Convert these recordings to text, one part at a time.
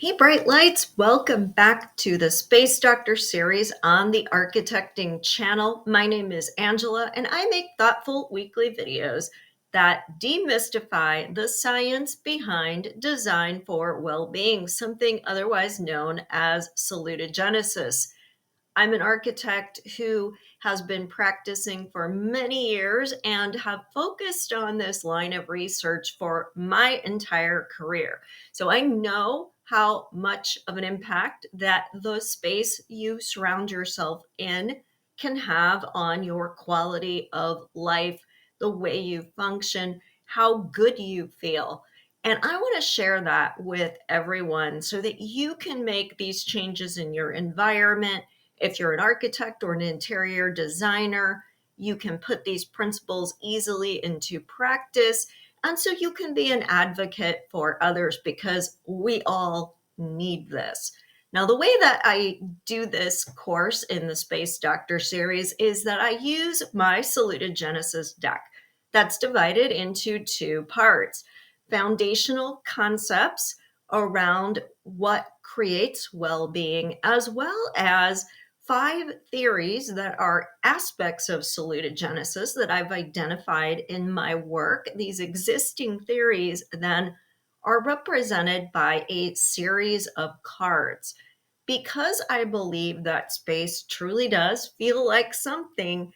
Hey, bright lights, welcome back to the Space Doctor series on the Architecting channel. My name is Angela, and I make thoughtful weekly videos that demystify the science behind design for well-being, something otherwise known as salutogenesis. I'm an architect who has been practicing for many years and have focused on this line of research for my entire career. So I know how much of an impact that the space you surround yourself in can have on your quality of life, the way you function, how good you feel. And I want to share that with everyone so that you can make these changes in your environment. If you're an architect or an interior designer, you can put these principles easily into practice. And so you can be an advocate for others because we all need this. Now, the way that I do this course in the Space Doctor series is that I use my salutogenesis deck that's divided into two parts: foundational concepts around what creates well-being, as well as 5 theories that are aspects of salutogenesis that I've identified in my work. These existing theories then are represented by a series of cards. Because I believe that space truly does feel like something,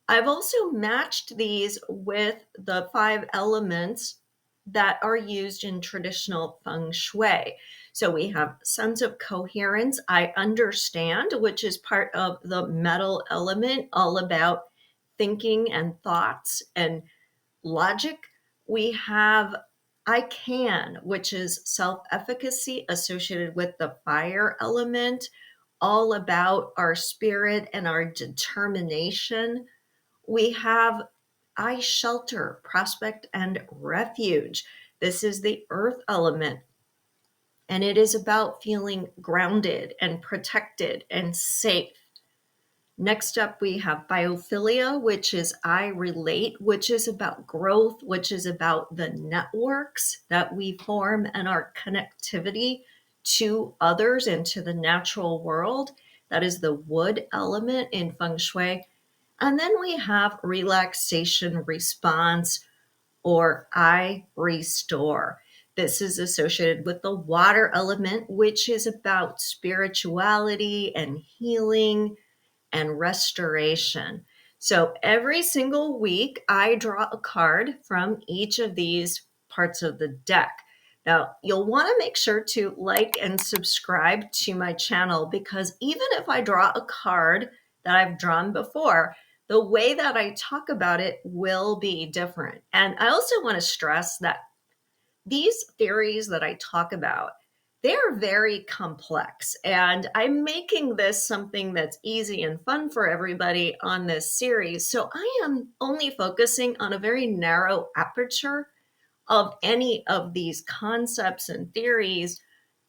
I've also matched these with the 5 elements that are used in traditional feng shui. So we have sense of coherence, I understand, which is part of the metal element, all about thinking and thoughts and logic. We have I can, which is self efficacy associated with the fire element, all about our spirit and our determination. We have I shelter, prospect, and refuge. This is the earth element, and it is about feeling grounded and protected and safe. Next up, we have biophilia, which is I relate, which is about growth, which is about the networks that we form and our connectivity to others and to the natural world. That is the wood element in feng shui. And then we have relaxation response, or I restore. This is associated with the water element, which is about spirituality and healing and restoration. So every single week, I draw a card from each of these parts of the deck. Now, you'll want to make sure to like and subscribe to my channel, because even if I draw a card that I've drawn before, the way that I talk about it will be different. And I also want to stress that these theories that I talk about, they're very complex. And I'm making this something that's easy and fun for everybody on this series. So I am only focusing on a very narrow aperture of any of these concepts and theories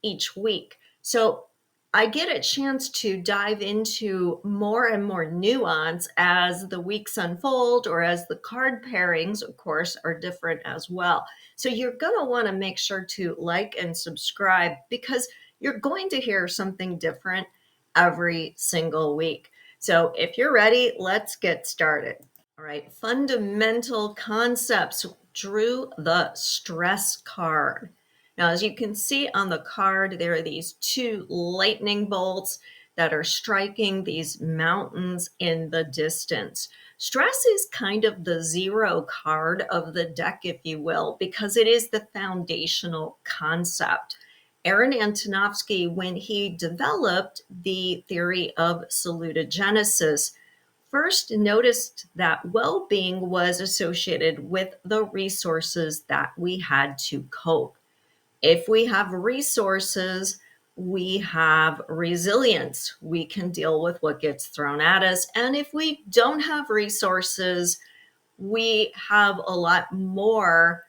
each week. So I get a chance to dive into more and more nuance as the weeks unfold, or as the card pairings, of course, are different as well. So you're going to want to make sure to like and subscribe, because you're going to hear something different every single week. So if you're ready, let's get started. All right, fundamental concepts. Drew the stress card. Now, as you can see on the card, there are these 2 lightning bolts that are striking these mountains in the distance. Stress is kind of the 0 card of the deck, if you will, because it is the foundational concept. Aaron Antonovsky, when he developed the theory of salutogenesis, first noticed that well-being was associated with the resources that we had to cope. If we have resources, we have resilience. We can deal with what gets thrown at us. And if we don't have resources, we have a lot more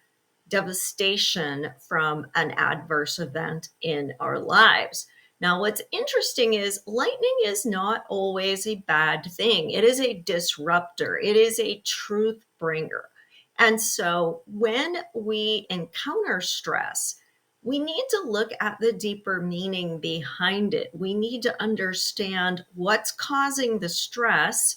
devastation from an adverse event in our lives. Now, what's interesting is lightning is not always a bad thing. It is a disruptor. It is a truth bringer. And so when we encounter stress, we need to look at the deeper meaning behind it. We need to understand what's causing the stress,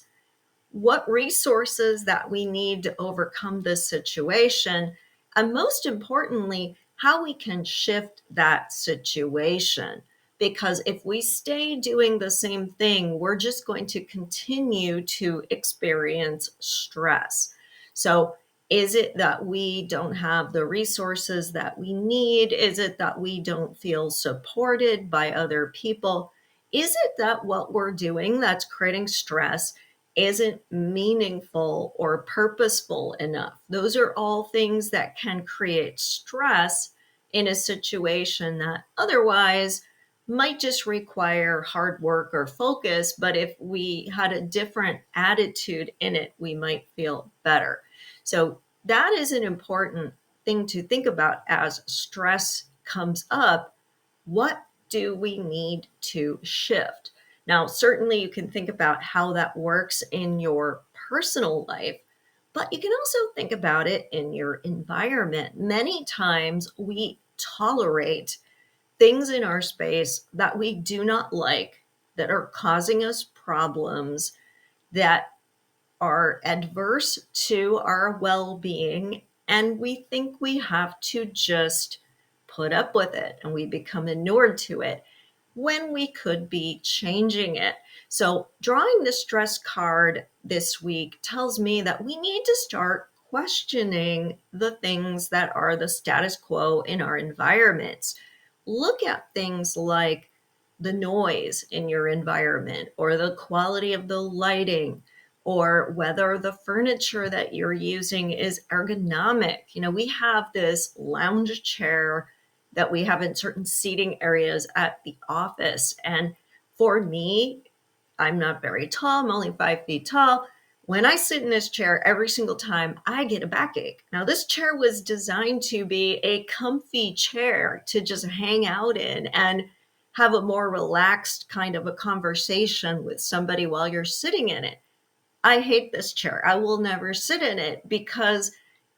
what resources that we need to overcome this situation, and most importantly, how we can shift that situation. Because if we stay doing the same thing, we're just going to continue to experience stress. So, is it that we don't have the resources that we need? Is it that we don't feel supported by other people? Is it that what we're doing that's creating stress isn't meaningful or purposeful enough? Those are all things that can create stress in a situation that otherwise might just require hard work or focus. But if we had a different attitude in it, we might feel better. So that is an important thing to think about as stress comes up. What do we need to shift? Now, certainly you can think about how that works in your personal life, but you can also think about it in your environment. Many times we tolerate things in our space that we do not like, that are causing us problems, that are adverse to our well being, and we think we have to just put up with it and we become inured to it when we could be changing it. So, drawing the stress card this week tells me that we need to start questioning the things that are the status quo in our environments. Look at things like the noise in your environment, or the quality of the lighting, or whether the furniture that you're using is ergonomic. We have this lounge chair that we have in certain seating areas at the office. And for me, I'm not very tall, I'm only 5 feet tall. When I sit in this chair every single time, I get a backache. Now, this chair was designed to be a comfy chair to just hang out in and have a more relaxed kind of a conversation with somebody while you're sitting in it. I hate this chair. I will never sit in it because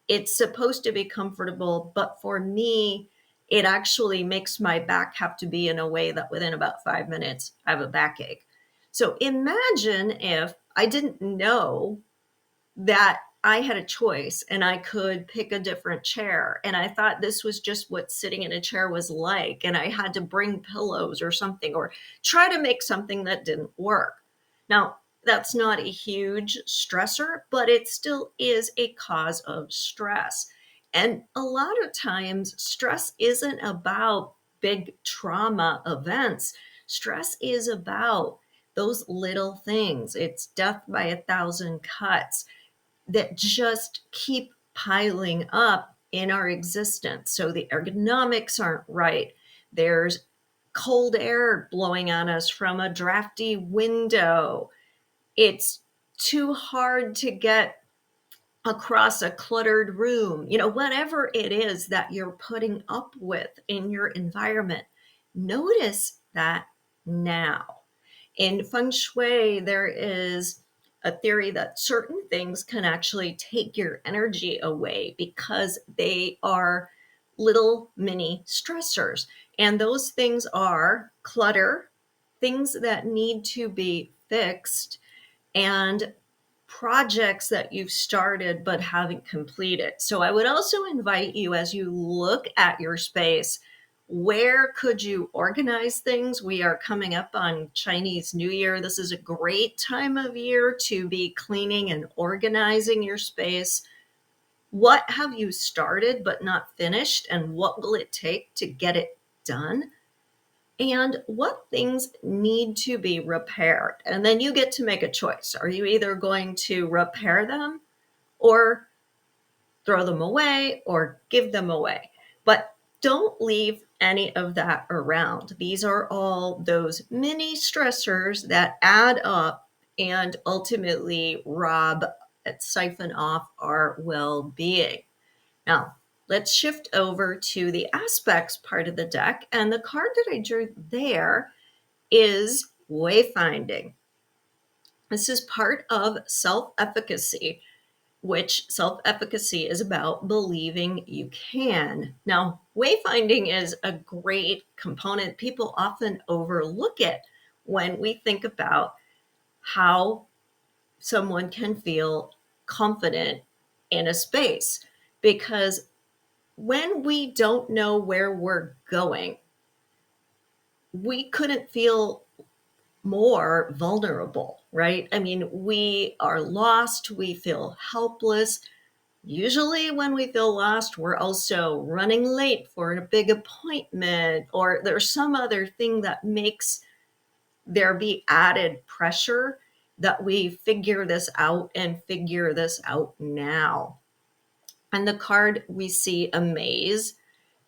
it's supposed to be comfortable, but for me, it actually makes my back have to be in a way that within about 5 minutes, I have a backache. So imagine if I didn't know that I had a choice and I could pick a different chair. And I thought this was just what sitting in a chair was like. And I had to bring pillows or something, or try to make something that didn't work. Now, that's not a huge stressor, but it still is a cause of stress. And a lot of times, stress isn't about big trauma events. Stress is about those little things. It's death by a thousand cuts that just keep piling up in our existence. So the ergonomics aren't right. There's cold air blowing on us from a drafty window. It's too hard to get across a cluttered room. Whatever it is that you're putting up with in your environment, notice that now. In feng shui, there is a theory that certain things can actually take your energy away because they are little mini stressors. And those things are clutter, things that need to be fixed, and projects that you've started but haven't completed. So I would also invite you, as you look at your space, where could you organize things? We are coming up on Chinese New Year. This is a great time of year to be cleaning and organizing your space. What have you started but not finished, and what will it take to get it done? And what things need to be repaired? And then you get to make a choice. Are you either going to repair them or throw them away or give them away? But don't leave any of that around. These are all those mini stressors that add up and ultimately siphon off our well being. Now, let's shift over to the aspects part of the deck. And the card that I drew there is Wayfinding. This is part of Self Efficacy. which self-efficacy is about believing you can. Now, wayfinding is a great component. People often overlook it when we think about how someone can feel confident in a space, because when we don't know where we're going, we couldn't feel more vulnerable, right? I mean, we are lost, we feel helpless. Usually, when we feel lost, we're also running late for a big appointment, or there's some other thing that makes there be added pressure that we figure this out and figure this out now. And the card, we see a maze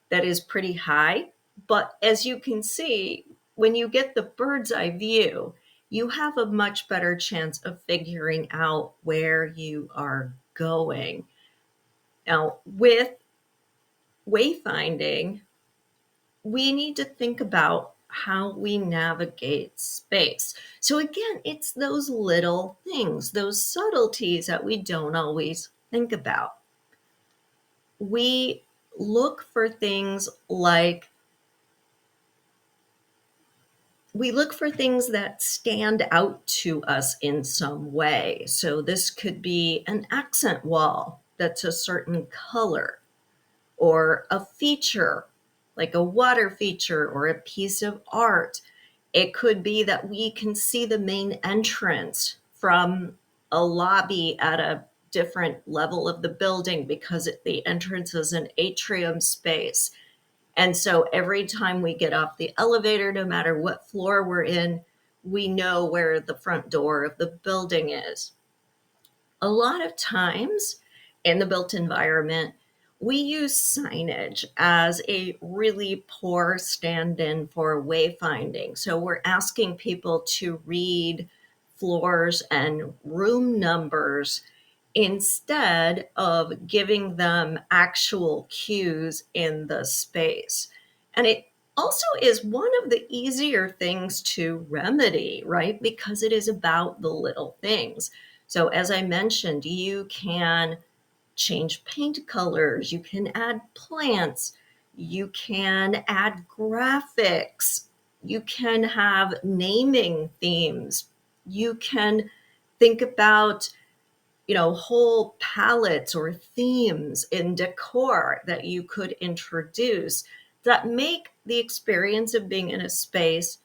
that is pretty high. But as you can see, when you get the bird's eye view, you have a much better chance of figuring out where you are going. Now, with wayfinding, we need to think about how we navigate space. So, again, it's those little things, those subtleties that we don't always think about. We look for things like we look for things that stand out to us in some way. So this could be an accent wall that's a certain color, or a feature, like a water feature or a piece of art. It could be that we can see the main entrance from a lobby at a different level of the building because the entrance is an atrium space. And so every time we get off the elevator, no matter what floor we're in, we know where the front door of the building is. A lot of times in the built environment, we use signage as a really poor stand in for wayfinding. So we're asking people to read floors and room numbers instead of giving them actual cues in the space. And it also is one of the easier things to remedy, right? Because it is about the little things. So, as I mentioned, you can change paint colors, you can add plants, you can add graphics, you can have naming themes, you can think about whole palettes or themes in decor that you could introduce that make the experience of being in a space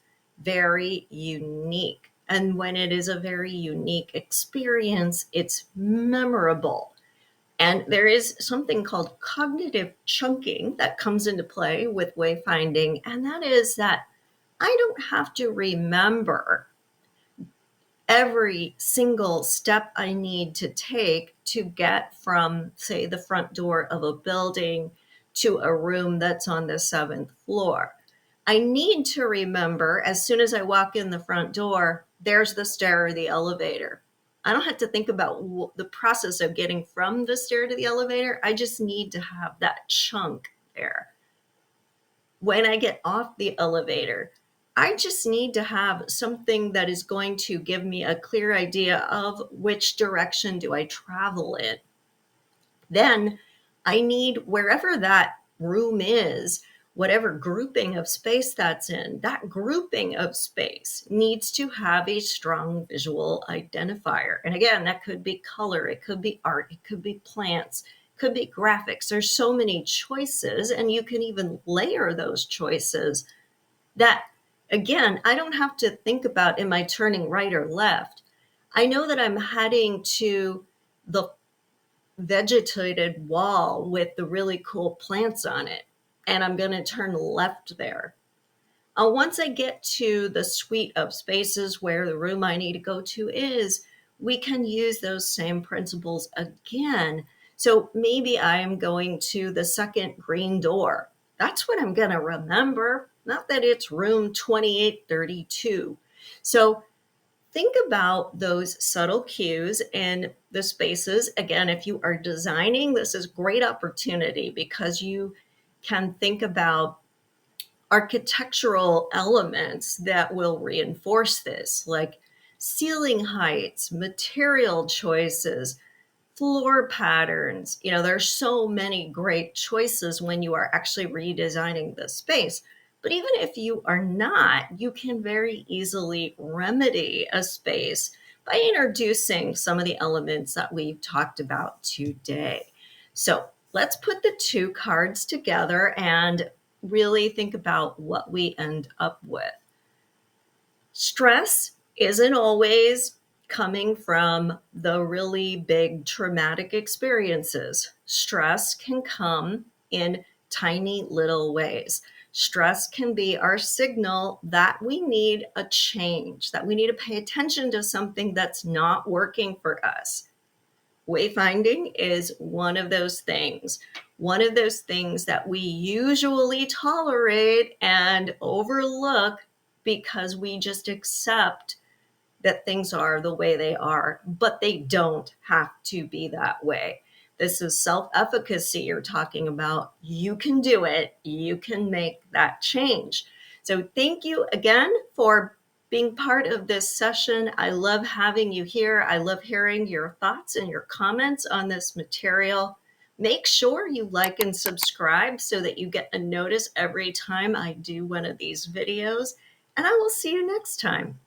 very unique. And when it is a very unique experience, it's memorable. And there is something called cognitive chunking that comes into play with wayfinding. And that is that I don't have to remember every single step I need to take to get from, say, the front door of a building to a room that's on the seventh floor. I need to remember as soon as I walk in the front door, there's the stair or the elevator. I don't have to think about the process of getting from the stair to the elevator. I just need to have that chunk there. When I get off the elevator, I just need to have something that is going to give me a clear idea of which direction do I travel in. Then I need, wherever that room is, whatever grouping of space that's in, that grouping of space needs to have a strong visual identifier. And again, that could be color, it could be art, it could be plants, it could be graphics. There's so many choices, and you can even layer those choices that, again, I don't have to think about, am I turning right or left? I know that I'm heading to the vegetated wall with the really cool plants on it, and I'm going to turn left there. Once I get to the suite of spaces where the room I need to go to is, we can use those same principles again. So maybe I am going to the second green door. That's what I'm going to remember, not that it's room 2832. So think about those subtle cues in the spaces. Again, if you are designing, this is great opportunity because you can think about architectural elements that will reinforce this, like ceiling heights, material choices, floor patterns. There's so many great choices when you are actually redesigning the space. But even if you are not, you can very easily remedy a space by introducing some of the elements that we've talked about today. So let's put the two cards together and really think about what we end up with. Stress isn't always coming from the really big traumatic experiences. Stress can come in tiny little ways. Stress can be our signal that we need a change, that we need to pay attention to something that's not working for us. Wayfinding is one of those things that we usually tolerate and overlook because we just accept that things are the way they are, but they don't have to be that way. This is self efficacy you're talking about. You can do it, you can make that change. So, thank you again for being part of this session. I love having you here. I love hearing your thoughts and your comments on this material. Make sure you like and subscribe so that you get a notice every time I do one of these videos. And I will see you next time.